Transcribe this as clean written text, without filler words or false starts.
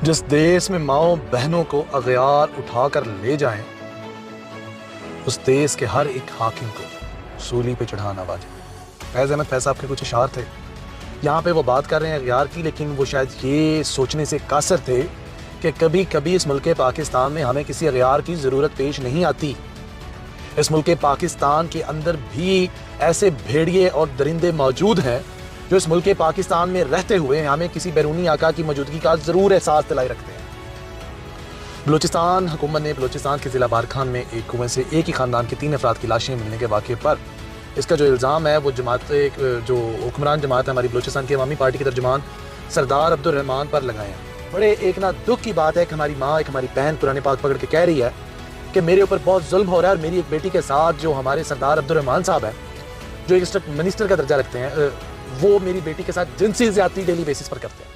जिस देश में माओ बहनों को अगयार उठाकर ले जाएं, उस देश के हर एक हाकिम को सूली पे चढ़ाना वाजिब। फैज़ अहमद फैज़ साहब के कुछ इशार थे, यहाँ पे वो बात कर रहे हैं अगयार की, लेकिन वो शायद ये सोचने से कासर थे कि कभी कभी इस मुल्क पाकिस्तान में हमें किसी अगयार की ज़रूरत पेश नहीं आती। इस मुल्क पाकिस्तान के अंदर भी ऐसे भेड़िए और दरिंदे मौजूद हैं जो इस मुल्क पाकिस्तान में रहते हुए हमें किसी बैरूनी आका की मौजूदगी का ज़रूर एहसास दिलाए रखते हैं। बलूचिस्तान हुकूमत ने बलूचिस्तान के ज़िला बारखान में एक कुएं से एक ही ख़ानदान के 3 अफराद की लाशें मिलने के वाक़े पर इसका जो इल्ज़ाम है वो जो हुक्मरान जमात है हमारी बलूचिस्तान की अवामी पार्टी के तर्जुमान सरदार अब्दुल रहमान पर लगाए हैं। बड़े एक ना दुख की बात है कि हमारी माँ, एक हमारी बहन कुरान पाक पकड़ के कह रही है कि मेरे ऊपर बहुत जुल्म हो रहा है और मेरी एक बेटी के साथ जो हमारे सरदार अब्दुल रहमान साहब है, जो एक मिनिस्टर का दर्जा रखते हैं, वो मेरी बेटी के साथ जिनसी ज़्यादती डेली बेसिस पर करते हैं।